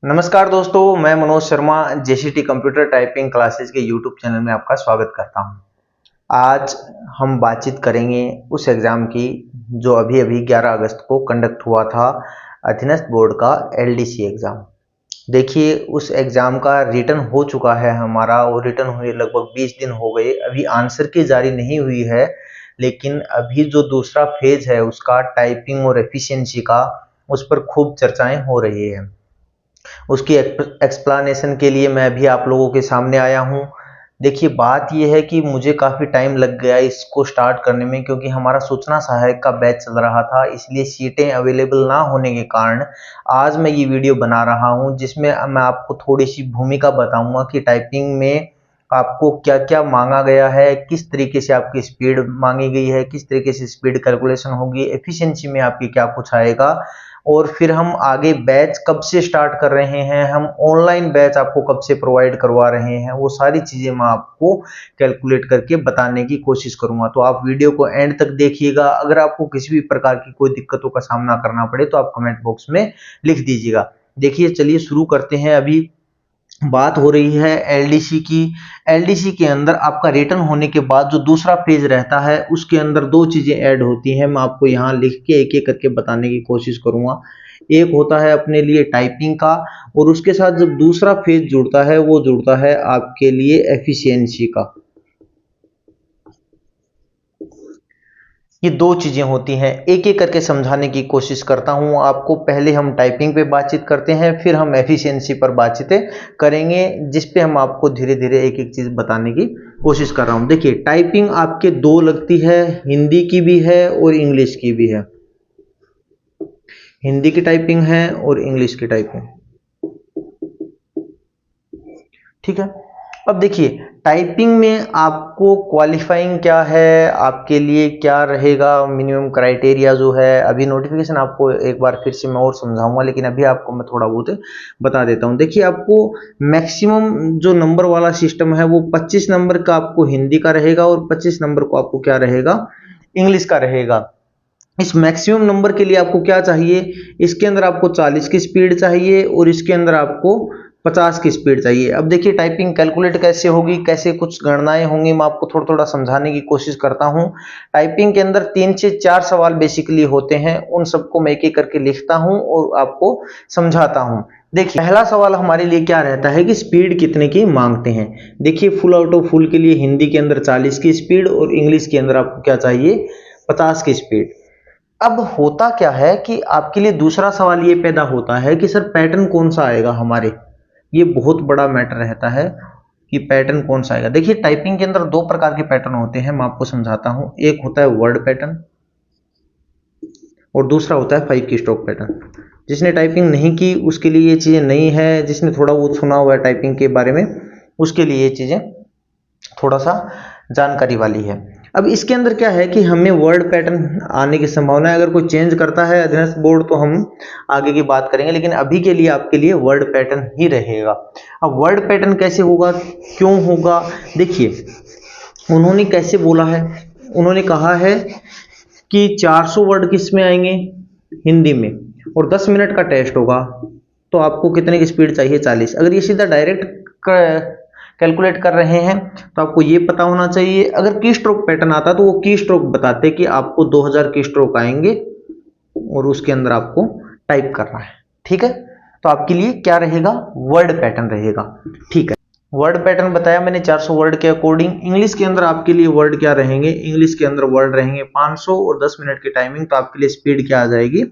नमस्कार दोस्तों, मैं Manoj Sharma JCT computer typing classes के यूट्यूब चैनल में आपका स्वागत करता हूं। आज हम बातचीत करेंगे उस एग्ज़ाम की जो अभी-अभी 11 अगस्त को कंडक्ट हुआ था, अधीनस्थ बोर्ड का एलडीसी एग्ज़ाम। देखिए, उस एग्ज़ाम का रिटन हो चुका है हमारा और रिटन हुए लगभग 20 दिन हो गए। अभी आंसर की जारी नहीं हुई है, लेकिन अभी जो दूसरा फेज़ है उसका टाइपिंग और एफिशिएंसी का, उस पर खूब चर्चाएँ हो रही हैं। उसकी एक्सप्लेनेशन के लिए मैं भी आप लोगों के सामने आया हूँ। देखिए, बात ये है कि मुझे काफ़ी टाइम लग गया इसको स्टार्ट करने में, क्योंकि हमारा सूचना सहायक का बैच चल रहा था, इसलिए सीटें अवेलेबल ना होने के कारण आज मैं ये वीडियो बना रहा हूँ, जिसमें मैं आपको थोड़ी-सी भूमिका बताऊँगा कि टाइपिंग में आपको क्या-क्या माँगा गया है, किस तरीके से आपकी स्पीड माँगी गई है, किस तरीके से स्पीड कैलकुलेशन होगी, एफिशिएंसी में आपकी क्या कुछ आएगा और फिर हम आगे बैच कब से स्टार्ट कर रहे हैं, हम ऑनलाइन बैच आपको कब से प्रोवाइड करवा रहे हैं, वो सारी चीज़ें मैं आपको कैलकुलेट करके बताने की कोशिश करूँगा। तो आप वीडियो को एंड तक देखिएगा। अगर आपको किसी भी प्रकार की कोई दिक्कतों का सामना करना पड़े तो आप कमेंट बॉक्स में लिख दीजिएगा। देखिए, चलिए शुरू करते हैं। अभी बात हो रही है एलडीसी की। एलडीसी के अंदर आपका रिटर्न होने के बाद जो दूसरा पेज रहता है उसके अंदर दो चीज़ें ऐड होती हैं। मैं आपको यहाँ लिख के एक-एक करके बताने की कोशिश करूँगा। एक होता है अपने लिए टाइपिंग का और उसके साथ जब दूसरा फेज जुड़ता है वो जुड़ता है आपके लिए एफिशिएंसी का। ये दो चीज़ें होती हैं, एक-एक करके समझाने की कोशिश करता हूँ आपको। पहले हम टाइपिंग पे बातचीत करते हैं, फिर हम एफिशिएंसी पर बातचीतें करेंगे, जिस पे हम आपको धीरे-धीरे एक-एक चीज़ बताने की कोशिश कर रहा हूँ। देखिए, टाइपिंग आपके दो लगती है, हिंदी की भी है और इंग्लिश की भी है। हिंदी की टाइपिंग है और इंग्लिश की टाइपिंग, ठीक है। अब देखिए, टाइपिंग में आपको क्वालिफाइंग क्या है, आपके लिए क्या रहेगा मिनिमम क्राइटेरिया जो है। अभी नोटिफिकेशन आपको एक बार फिर से मैं और समझाऊंगा, लेकिन अभी आपको मैं थोड़ा बहुत बता देता हूँ। देखिए, आपको मैक्सिमम जो नंबर वाला सिस्टम है वो 25 नंबर का आपको हिंदी का रहेगा और 25 नंबर को आपको क्या रहेगा, इंग्लिश का रहेगा। इस मैक्सिमम नंबर के लिए आपको क्या चाहिए, इसके अंदर आपको 40 की स्पीड चाहिए और इसके अंदर आपको 50 की स्पीड चाहिए। अब देखिए, टाइपिंग कैलकुलेट कैसे होगी, कैसे कुछ गणनाएं होंगी, मैं आपको थोड़ा थोड़ा समझाने की कोशिश करता हूं। टाइपिंग के अंदर 3 से 4 सवाल बेसिकली होते हैं, उन सबको मैं एक एक करके लिखता हूं और आपको समझाता हूं। देखिए, पहला सवाल हमारे लिए क्या रहता है कि स्पीड कितने की मांगते हैं। देखिए, फुल आउट ऑफ फुल के लिए हिंदी के अंदर 40 की स्पीड और इंग्लिश के अंदर आपको क्या चाहिए, 50 की स्पीड। अब होता क्या है कि आपके लिए दूसरा सवाल ये पैदा होता है कि सर पैटर्न कौन सा आएगा हमारे। ये बहुत बड़ा मैटर रहता है कि पैटर्न कौन सा आएगा। देखिए, टाइपिंग के अंदर दो प्रकार के पैटर्न होते हैं, मैं आपको समझाता हूँ। एक होता है वर्ड पैटर्न और दूसरा होता है 5 की स्ट्रोक पैटर्न। जिसने टाइपिंग नहीं की उसके लिए ये चीज़ें नहीं है, जिसने थोड़ा बहुत सुना हुआ है टाइपिंग के बारे में उसके लिए ये चीज़ें थोड़ा सा जानकारी वाली है। अब इसके अंदर क्या है कि हमें वर्ड पैटर्न आने की संभावना है। अगर कोई चेंज करता है अधीनस्थ बोर्ड तो हम आगे की बात करेंगे, लेकिन अभी के लिए आपके लिए वर्ड पैटर्न ही रहेगा। अब वर्ड पैटर्न कैसे होगा, क्यों होगा, देखिए उन्होंने कैसे बोला है। उन्होंने कहा है कि 400 वर्ड किस में आएंगे, हिंदी में, और 10 मिनट का टेस्ट होगा। तो आपको कितने की स्पीड चाहिए, 40। अगर ये सीधा डायरेक्ट कैलकुलेट कर रहे हैं तो आपको ये पता होना चाहिए। अगर की स्ट्रोक पैटर्न आता तो वो की स्ट्रोक बताते कि आपको 2000 की स्ट्रोक आएंगे और उसके अंदर आपको टाइप करना है, ठीक है। तो आपके लिए क्या रहेगा, वर्ड पैटर्न रहेगा, ठीक है। वर्ड पैटर्न बताया मैंने 400 वर्ड के अकॉर्डिंग। इंग्लिश के अंदर आपके लिए वर्ड क्या रहेंगे, इंग्लिश के अंदर वर्ड रहेंगे 500 और 10 मिनट की टाइमिंग। तो आपके लिए स्पीड क्या आ जाएगी,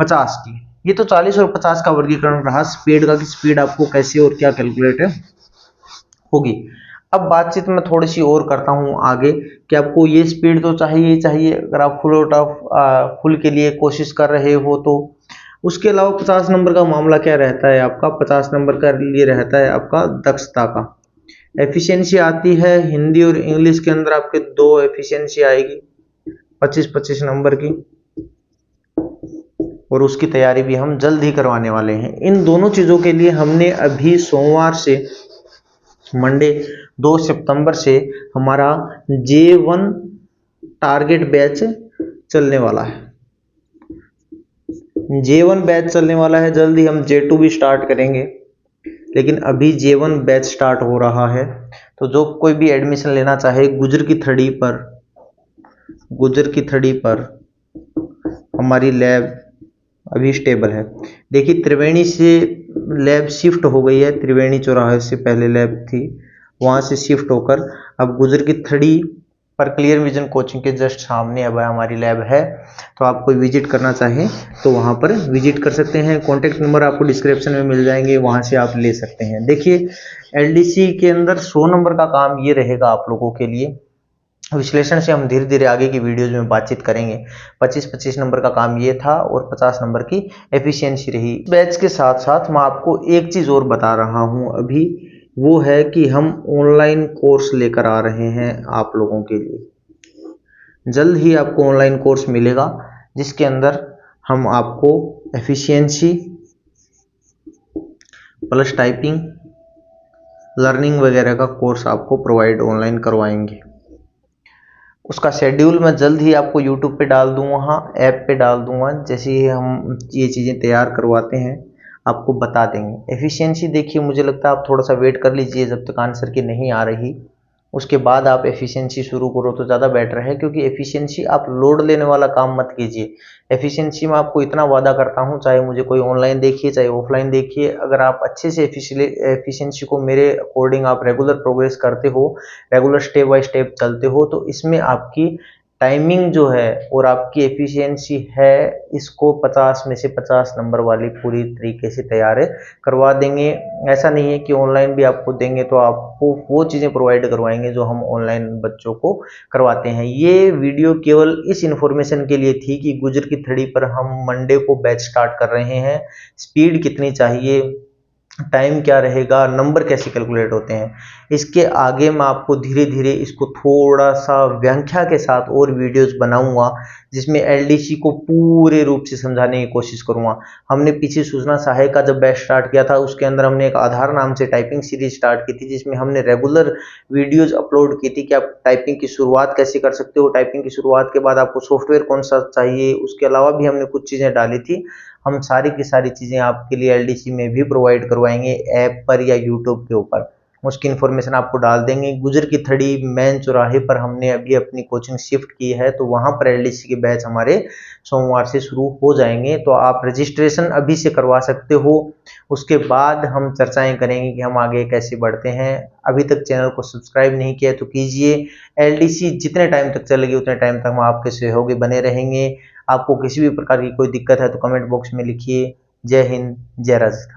50 की। ये तो 40 और 50 का वर्गीकरण रहा स्पीड का, कि स्पीड आपको कैसे और क्या कैलकुलेट होगी। अब बातचीत में थोड़ी सी और करता हूं आगे कि आपको ये स्पीड तो चाहिए ही चाहिए अगर आप फुल आउट ऑफ फुल के लिए कोशिश कर रहे हो तो। उसके अलावा 50 नंबर का मामला क्या रहता है आपका, 50 नंबर का लिए रहता है आपका दक्षता का। एफिशिएंसी आती है हिंदी और इंग्लिश के अंदर, आपके दो एफिशिएंसी आएगी 25-25 नंबर की, और उसकी तैयारी भी हम जल्द ही करवाने वाले हैं। इन दोनों चीज़ों के लिए हमने अभी सोमवार से मंडे 2 सितंबर से हमारा J1 टारगेट बैच चलने वाला है। J1 बैच चलने वाला है, जल्द ही हम J2 भी स्टार्ट करेंगे, लेकिन अभी J1 बैच स्टार्ट हो रहा है। तो जो कोई भी एडमिशन लेना चाहे गुजर की थड़ी पर हमारी लैब अभी स्टेबल है। देखिए त्रिवेणी से लैब शिफ्ट हो गई है, त्रिवेणी चौराहे से पहले लैब थी, वहाँ से शिफ्ट होकर अब गुजर की थड़ी पर क्लियर विजन कोचिंग के जस्ट सामने अब हमारी लैब है। तो आप कोई विजिट करना चाहें तो वहाँ पर विजिट कर सकते हैं। कॉन्टैक्ट नंबर आपको डिस्क्रिप्शन में मिल जाएंगे, वहाँ से आप ले सकते हैं। देखिए एलडीसी के अंदर 100 नंबर का काम ये रहेगा आप लोगों के लिए। विश्लेषण से हम धीरे धीरे आगे की वीडियोज में बातचीत करेंगे। 25-25 नंबर का काम ये था और 50 नंबर की एफिशिएंसी रही। बैच के साथ साथ मैं आपको एक चीज़ और बता रहा हूँ अभी, वो है कि हम ऑनलाइन कोर्स लेकर आ रहे हैं आप लोगों के लिए। जल्द ही आपको ऑनलाइन कोर्स मिलेगा जिसके अंदर हम आपको एफिशिएंसी प्लस टाइपिंग लर्निंग वगैरह का कोर्स आपको प्रोवाइड ऑनलाइन करवाएंगे। उसका शेड्यूल मैं जल्द ही आपको यूट्यूब पे डाल दूँगा, ऐप पे डाल दूँगा। जैसे ही हम ये चीज़ें तैयार करवाते हैं आपको बता देंगे। एफिशिएंसी देखिए, मुझे लगता है आप थोड़ा सा वेट कर लीजिए जब तक आंसर की नहीं आ रही, उसके बाद आप एफिशिएंसी शुरू करो तो ज़्यादा बेटर है। क्योंकि एफिशिएंसी आप लोड लेने वाला काम मत कीजिए। एफिशिएंसी में आपको इतना वादा करता हूँ, चाहे मुझे कोई ऑनलाइन देखिए चाहे ऑफलाइन देखिए, अगर आप अच्छे से एफिशिएंसी को मेरे अकॉर्डिंग आप रेगुलर प्रोग्रेस करते हो, रेगुलर स्टेप बाय स्टेप चलते हो, तो इसमें आपकी टाइमिंग जो है और आपकी एफिशिएंसी है, इसको 50 में से 50 नंबर वाली पूरी तरीके से तैयार करवा देंगे। ऐसा नहीं है कि ऑनलाइन भी आपको देंगे तो आपको वो चीज़ें प्रोवाइड करवाएंगे जो हम ऑनलाइन बच्चों को करवाते हैं। ये वीडियो केवल इस इन्फॉर्मेशन के लिए थी कि गुजर की थड़ी पर हम मंडे को बैच स्टार्ट कर रहे हैं। स्पीड कितनी चाहिए, टाइम क्या रहेगा, नंबर कैसे कैलकुलेट होते हैं, इसके आगे मैं आपको धीरे धीरे इसको थोड़ा सा व्याख्या के साथ और वीडियोस बनाऊंगा जिसमें एलडीसी को पूरे रूप से समझाने की कोशिश करूंगा। हमने पीछे सूचना सहायक का जब बैच स्टार्ट किया था, उसके अंदर हमने एक आधार नाम से टाइपिंग सीरीज स्टार्ट की थी, जिसमें हमने रेगुलर वीडियोज अपलोड की थी कि आप टाइपिंग की शुरुआत कैसे कर सकते हो, टाइपिंग की शुरुआत के बाद आपको सॉफ्टवेयर कौन सा चाहिए, उसके अलावा भी हमने कुछ चीज़ें डाली थी। हम सारी की सारी चीज़ें आपके लिए एलडीसी में भी प्रोवाइड करवाएंगे ऐप पर या यूट्यूब के ऊपर, उसकी इन्फॉर्मेशन आपको डाल देंगे। गुजर की थड़ी मेन चौराहे पर हमने अभी अपनी कोचिंग शिफ्ट की है, तो वहाँ पर एलडीसी के बैच हमारे सोमवार से शुरू हो जाएंगे। तो आप रजिस्ट्रेशन अभी से करवा सकते हो, उसके बाद हम चर्चाएं करेंगे कि हम आगे कैसे बढ़ते हैं। अभी तक चैनल को सब्सक्राइब नहीं किया है तो कीजिए। एलडीसी जितने टाइम तक चलेगी उतने टाइम तक हम आपके सहयोगी बने रहेंगे। आपको किसी भी प्रकार की कोई दिक्कत है तो कमेंट बॉक्स में लिखिए। जय हिंद, जय राजस्थान।